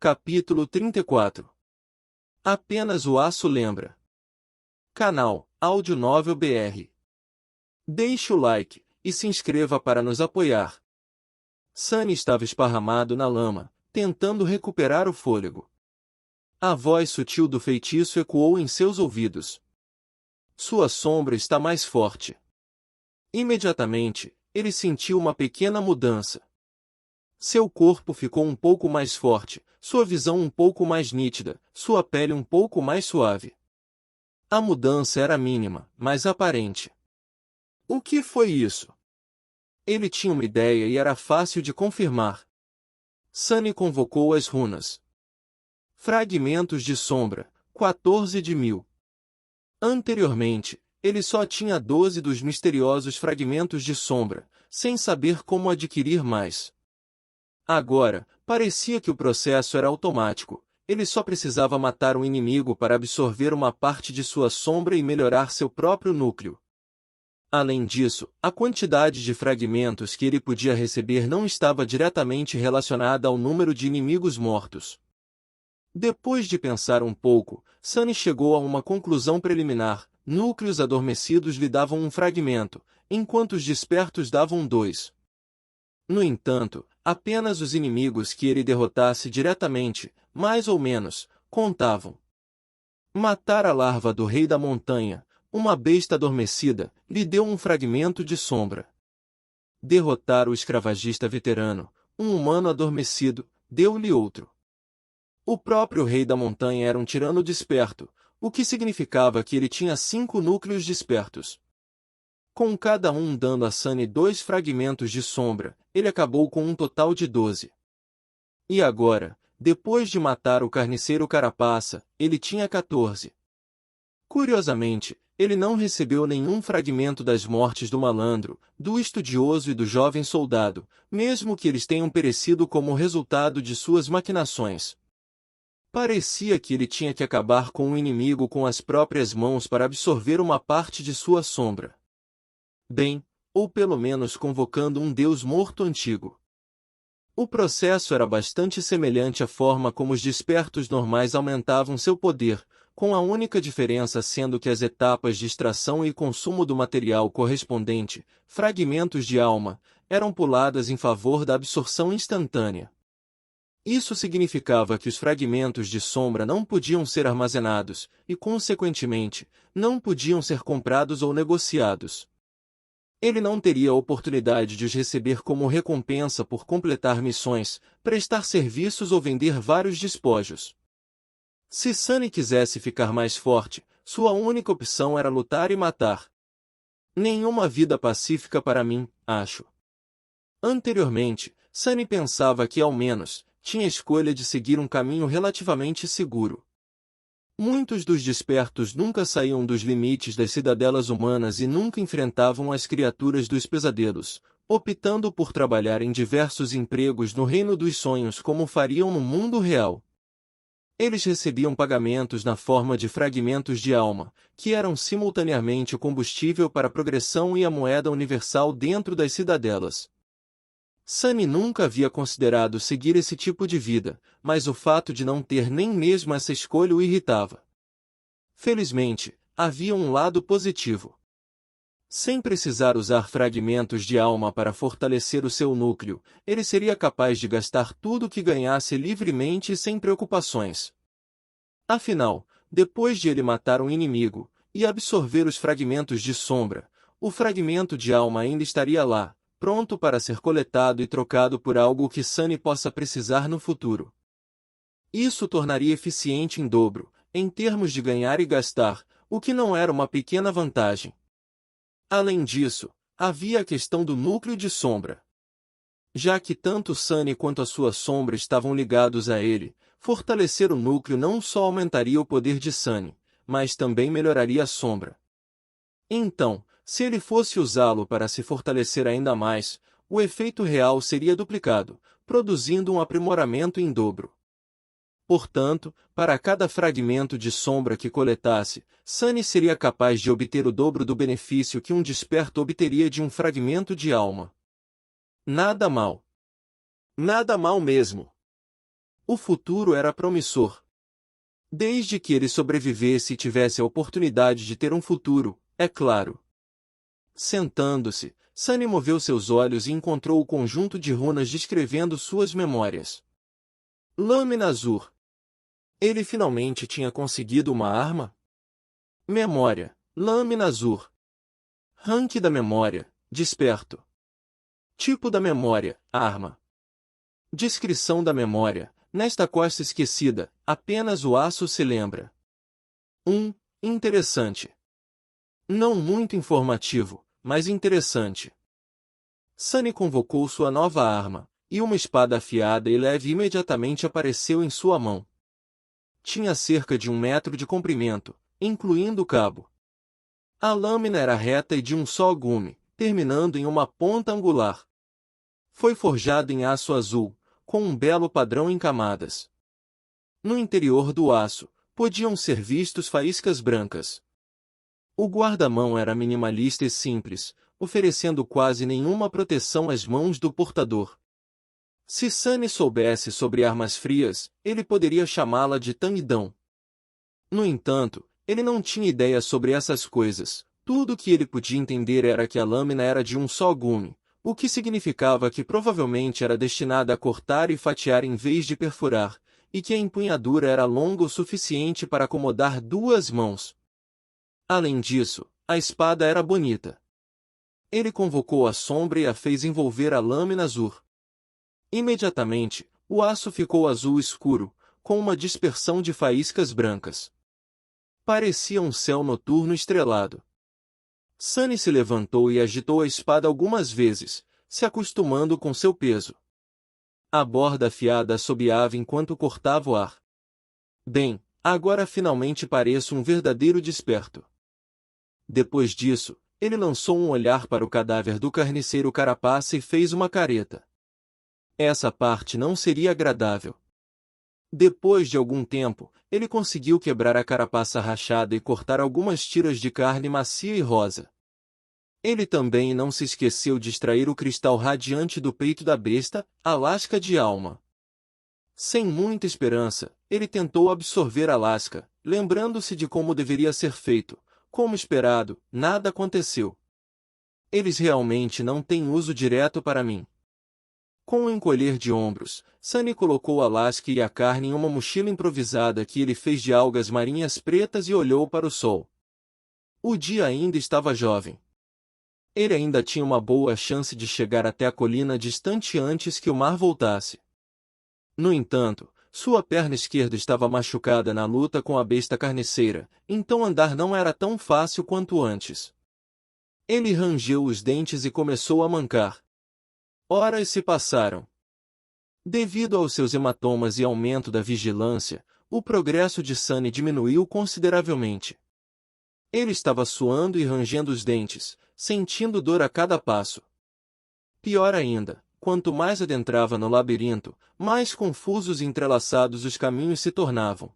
Capítulo 34. Apenas o aço lembra. Canal Áudio Novel BR. Deixe o like e se inscreva para nos apoiar. Sunny estava esparramado na lama, tentando recuperar o fôlego. A voz sutil do feitiço ecoou em seus ouvidos. Sua sombra está mais forte. Imediatamente, ele sentiu uma pequena mudança. Seu corpo ficou um pouco mais forte, sua visão um pouco mais nítida, sua pele um pouco mais suave. A mudança era mínima, mas aparente. O que foi isso? Ele tinha uma ideia e era fácil de confirmar. Sunny convocou as runas. Fragmentos de sombra, 14 de 1000. Anteriormente, ele só tinha 12 dos misteriosos fragmentos de sombra, sem saber como adquirir mais. Agora, parecia que o processo era automático. Ele só precisava matar um inimigo para absorver uma parte de sua sombra e melhorar seu próprio núcleo. Além disso, a quantidade de fragmentos que ele podia receber não estava diretamente relacionada ao número de inimigos mortos. Depois de pensar um pouco, Sunny chegou a uma conclusão preliminar: núcleos adormecidos lhe davam um fragmento, enquanto os despertos davam 2. No entanto, apenas os inimigos que ele derrotasse diretamente, mais ou menos, contavam. Matar a larva do Rei da Montanha, uma besta adormecida, lhe deu um fragmento de sombra. Derrotar o escravagista veterano, um humano adormecido, deu-lhe outro. O próprio Rei da Montanha era um tirano desperto, o que significava que ele tinha 5 núcleos despertos. Com cada um dando a Sunny 2 fragmentos de sombra, ele acabou com um total de 12. E agora, depois de matar o carniceiro carapaça, ele tinha 14. Curiosamente, ele não recebeu nenhum fragmento das mortes do malandro, do estudioso e do jovem soldado, mesmo que eles tenham perecido como resultado de suas maquinações. Parecia que ele tinha que acabar com o inimigo com as próprias mãos para absorver uma parte de sua sombra. Bem, ou pelo menos convocando um deus morto antigo. O processo era bastante semelhante à forma como os despertos normais aumentavam seu poder, com a única diferença sendo que as etapas de extração e consumo do material correspondente, fragmentos de alma, eram puladas em favor da absorção instantânea. Isso significava que os fragmentos de sombra não podiam ser armazenados, e consequentemente, não podiam ser comprados ou negociados. Ele não teria a oportunidade de os receber como recompensa por completar missões, prestar serviços ou vender vários despojos. Se Sunny quisesse ficar mais forte, sua única opção era lutar e matar. Nenhuma vida pacífica para mim, acho. Anteriormente, Sunny pensava que ao menos, tinha a escolha de seguir um caminho relativamente seguro. Muitos dos despertos nunca saíam dos limites das cidadelas humanas e nunca enfrentavam as criaturas dos pesadelos, optando por trabalhar em diversos empregos no reino dos sonhos como fariam no mundo real. Eles recebiam pagamentos na forma de fragmentos de alma, que eram simultaneamente o combustível para a progressão e a moeda universal dentro das cidadelas. Sunny nunca havia considerado seguir esse tipo de vida, mas o fato de não ter nem mesmo essa escolha o irritava. Felizmente, havia um lado positivo. Sem precisar usar fragmentos de alma para fortalecer o seu núcleo, ele seria capaz de gastar tudo o que ganhasse livremente e sem preocupações. Afinal, depois de ele matar um inimigo e absorver os fragmentos de sombra, o fragmento de alma ainda estaria lá, pronto para ser coletado e trocado por algo que Sunny possa precisar no futuro. Isso o tornaria eficiente em dobro, em termos de ganhar e gastar, o que não era uma pequena vantagem. Além disso, havia a questão do núcleo de sombra. Já que tanto Sunny quanto a sua sombra estavam ligados a ele, fortalecer o núcleo não só aumentaria o poder de Sunny, mas também melhoraria a sombra. Então, se ele fosse usá-lo para se fortalecer ainda mais, o efeito real seria duplicado, produzindo um aprimoramento em dobro. Portanto, para cada fragmento de sombra que coletasse, Sunny seria capaz de obter o dobro do benefício que um desperto obteria de um fragmento de alma. Nada mal. Nada mal mesmo. O futuro era promissor. Desde que ele sobrevivesse e tivesse a oportunidade de ter um futuro, é claro. Sentando-se, Sunny moveu seus olhos e encontrou o conjunto de runas descrevendo suas memórias. Lâmina Azul. Ele finalmente tinha conseguido uma arma? Memória. Lâmina Azul. Rank da memória. Desperto. Tipo da memória. Arma. Descrição da memória. Nesta costa esquecida, apenas o aço se lembra. 1. Interessante. Não muito informativo, mas interessante. Sunny convocou sua nova arma, e uma espada afiada e leve imediatamente apareceu em sua mão. Tinha cerca de 1 metro de comprimento, incluindo o cabo. A lâmina era reta e de um só gume, terminando em uma ponta angular. Foi forjada em aço azul, com um belo padrão em camadas. No interior do aço, podiam ser vistos faíscas brancas. O guarda-mão era minimalista e simples, oferecendo quase nenhuma proteção às mãos do portador. Se Sunny soubesse sobre armas frias, ele poderia chamá-la de tanguidão. No entanto, ele não tinha ideia sobre essas coisas. Tudo o que ele podia entender era que a lâmina era de um só gume, o que significava que provavelmente era destinada a cortar e fatiar em vez de perfurar, e que a empunhadura era longa o suficiente para acomodar 2 mãos. Além disso, a espada era bonita. Ele convocou a sombra e a fez envolver a lâmina azul. Imediatamente, o aço ficou azul escuro, com uma dispersão de faíscas brancas. Parecia um céu noturno estrelado. Sunny se levantou e agitou a espada algumas vezes, se acostumando com seu peso. A borda afiada assobiava enquanto cortava o ar. Bem, agora finalmente pareço um verdadeiro desperto. Depois disso, ele lançou um olhar para o cadáver do carniceiro Carapaça e fez uma careta. Essa parte não seria agradável. Depois de algum tempo, ele conseguiu quebrar a carapaça rachada e cortar algumas tiras de carne macia e rosa. Ele também não se esqueceu de extrair o cristal radiante do peito da besta, a lasca de alma. Sem muita esperança, ele tentou absorver a lasca, lembrando-se de como deveria ser feito. Como esperado, nada aconteceu. Eles realmente não têm uso direto para mim. Com um encolher de ombros, Sunny colocou a lasca e a carne em uma mochila improvisada que ele fez de algas marinhas pretas e olhou para o sol. O dia ainda estava jovem. Ele ainda tinha uma boa chance de chegar até a colina distante antes que o mar voltasse. No entanto, sua perna esquerda estava machucada na luta com a besta carniceira, então andar não era tão fácil quanto antes. Ele rangeu os dentes e começou a mancar. Horas se passaram. Devido aos seus hematomas e aumento da vigilância, o progresso de Sunny diminuiu consideravelmente. Ele estava suando e rangendo os dentes, sentindo dor a cada passo. Pior ainda, quanto mais adentrava no labirinto, mais confusos e entrelaçados os caminhos se tornavam.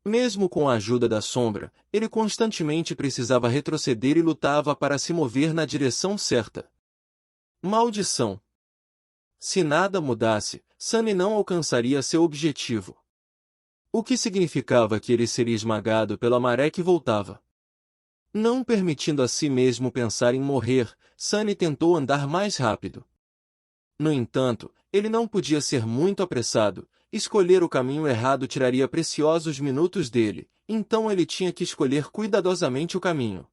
Mesmo com a ajuda da sombra, ele constantemente precisava retroceder e lutava para se mover na direção certa. Maldição! Se nada mudasse, Sunny não alcançaria seu objetivo. O que significava que ele seria esmagado pela maré que voltava. Não permitindo a si mesmo pensar em morrer, Sunny tentou andar mais rápido. No entanto, ele não podia ser muito apressado. Escolher o caminho errado tiraria preciosos minutos dele, então ele tinha que escolher cuidadosamente o caminho.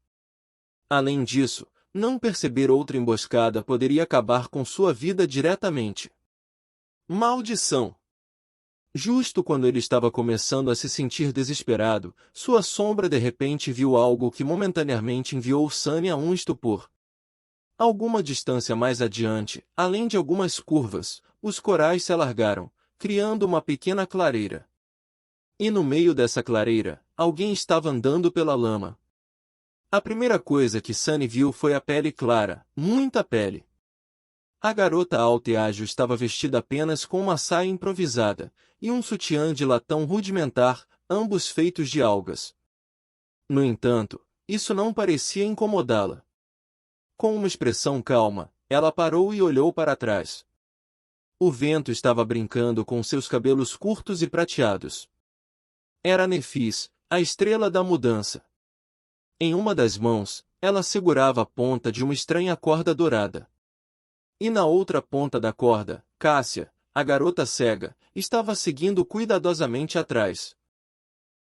Além disso, não perceber outra emboscada poderia acabar com sua vida diretamente. Maldição! Justo quando ele estava começando a se sentir desesperado, sua sombra de repente viu algo que momentaneamente enviou Sunny a um estupor. Alguma distância mais adiante, além de algumas curvas, os corais se alargaram, criando uma pequena clareira. E no meio dessa clareira, alguém estava andando pela lama. A primeira coisa que Sunny viu foi a pele clara, muita pele. A garota alta e ágil estava vestida apenas com uma saia improvisada, e um sutiã de latão rudimentar, ambos feitos de algas. No entanto, isso não parecia incomodá-la. Com uma expressão calma, ela parou e olhou para trás. O vento estava brincando com seus cabelos curtos e prateados. Era Nefis, a estrela da mudança. Em uma das mãos, ela segurava a ponta de uma estranha corda dourada. E na outra ponta da corda, Cássia, a garota cega, estava seguindo cuidadosamente atrás.